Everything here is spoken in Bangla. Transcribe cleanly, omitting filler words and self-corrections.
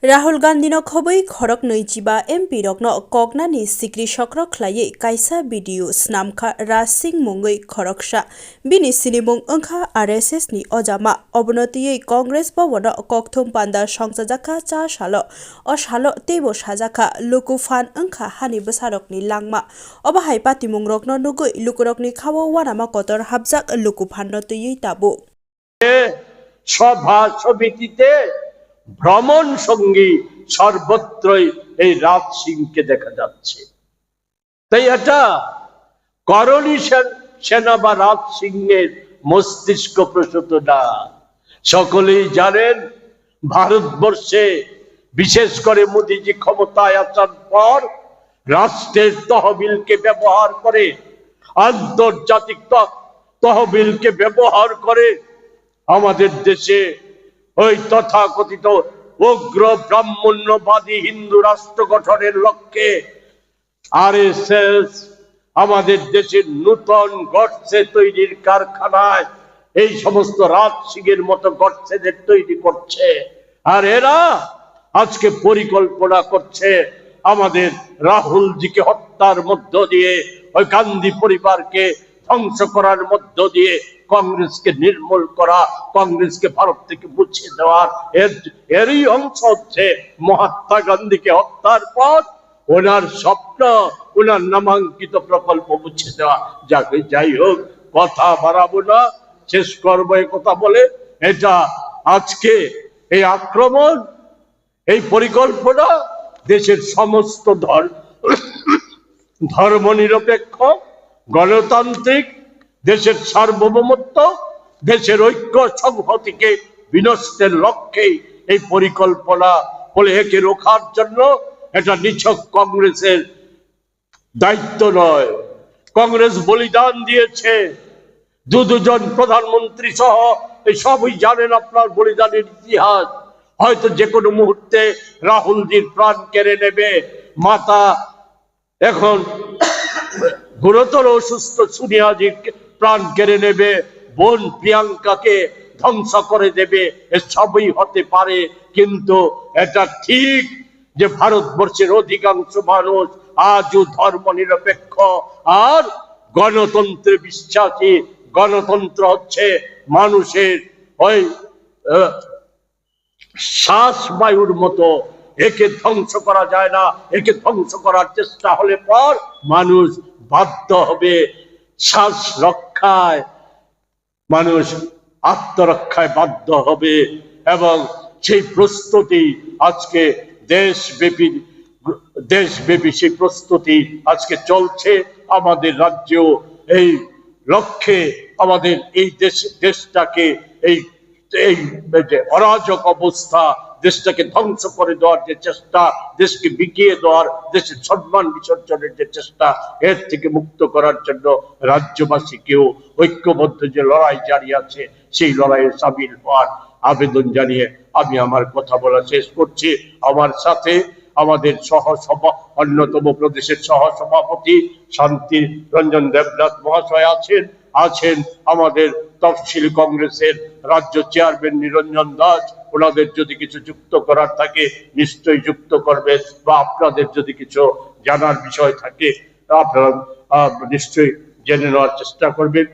राहुल गांधी खबै खरक नैजिबा एमपी रकन कगनानि सिक्री सक्र ख्लायै कायसा भिडिअ स्नामखा रासिं मुङै खरकसा बिनि सिनिमुं ओंखा आरएसएस नि अजामा अबनतियै कांग्रेस भवन ककथुम पान्दा संसाजाखा चा सालो असालो तेबो साजाखा लुकुफान ओंखा हानि बसारकनि लांमा अबाहाय पातिमुं रकन नुगै लुकुरकनि खावो वानामा कतर हाबजाक लुकुफान नतयै ताबो सभा समितिते ভ্রমণ সঙ্গী সর্বত্রই এই রাজ সিংকে দেখা যাচ্ছে। তাই এটা করণী সেনা বা রাজ সিংহের মস্তিষ্ক প্রসূত না। সকলেই জানেন ভারতবর্ষে বিশেষ করে মোদিজি ক্ষমতায় আসার পর রাষ্ট্রের তহবিলকে ব্যবহার করে, আন্তর্জাতিক তহবিলকে ব্যবহার করে আমাদের দেশে ওই তথাকথিত উগ্র ব্রাহ্মণ্যবাদী হিন্দু রাষ্ট্র গঠনের লক্ষ্যে আরএসএস আমাদের দেশের নূতন গডসে তৈরির কারখানায় এই সমস্ত রাজ সিংহের মতো গডসেদের তৈরি করছে। আর এরা আজকে পরিকল্পনা করছে আমাদের রাহুলজিকে হত্যার মধ্য দিয়ে, ওই গান্ধী পরিবারকে ধ্বংস করার মধ্য দিয়ে কংগ্রেসকে নির্মূল করা, কংগ্রেসকে ভারত থেকে মুছে দেওয়ার এরই অংশ হচ্ছে মহাত্মা গান্ধীকে হত্যার পর ওনার স্বপ্ন, ওনার নামাঙ্কিত প্রকল্প মুছে দেওয়া। যাই হোক, কথা বাড়াবো না, শেষ করবো এই কথা বলে। এটা আজকে এই আক্রমণ, এই পরিকল্পনা দেশের সমস্ত ধর্মনিরপেক্ষ গণতান্ত্রিক দেশের সার্বভৌমত্ব, দেশের ঐক্য সংহতিকে বিনষ্টের লক্ষ্যেই এই পরিকল্পনা বলে একে রোখার জন্য। এটা নিছক কংগ্রেসের দায়িত্ব নয়। কংগ্রেস বলিদান দিয়েছে, দুজন প্রধানমন্ত্রী সহ এই সবই জানেন আপনার বলিদানের ইতিহাস। হয়তো যে কোনো মুহূর্তে রাহুলজির প্রাণ কেড়ে নেবে। মাতা এখন গুরুতর অসুস্থ সোনিয়াজির প্রাণ কেড়ে নেবে, বোন প্রিয়াঙ্কাকে ধ্বংস করে দেবে, এসবই হতে পারে। কিন্তু এটা ঠিক যে ভারতবর্ষের অধিকাংশ মানুষ আজও ধর্ম নিরপেক্ষ আর গণতন্ত্রে বিশ্বাসী। গণতন্ত্র হচ্ছে মানুষের ওই শ্বাস বায়ুর মতো, একে ধ্বংস করা যায় না। একে ধ্বংস করার চেষ্টা হলে পর মানুষ বাধ্য হবে শ্বাস রক্ষায়, মানুষ আত্মরক্ষায় বাধ্য হবে। এবং সেই প্রস্তুতি আজকে দেশব্যাপী সেই প্রস্তুতি আজকে চলছে। আমাদের রাজ্যেও এই লক্ষ্যে আমাদের এই দেশটাকে এই অরাজক অবস্থা, দেশটাকে ধ্বংস করে দেওয়ার যে চেষ্টা, দেশকে বিকিয়ে দেওয়ার, দেশের সম্মান বিসর্জনের যে চেষ্টা, এর থেকে মুক্ত করার জন্য রাজ্যবাসীকেও ঐক্যবদ্ধ যে লড়াই জারি আছে সেই লড়াইয়ে সামিল হওয়ার আবেদন জানিয়ে আমি আমার কথা বলা শেষ করছি। আমার সাথে আমাদের অন্যতম প্রদেশের সহসভাপতি শান্তি রঞ্জন দেবনাথ মহাশয় আছেন আমাদের তফসিল কংগ্রেসের রাজ্য চেয়ারম্যান নিরঞ্জন দাস। ওনাদের যদি কিছু যুক্ত করার থাকে নিশ্চয়ই যুক্ত করবেন, বা আপনাদের যদি কিছু জানার বিষয় থাকে আপনারা নিশ্চয়ই জেনে নেওয়ার চেষ্টা করবেন।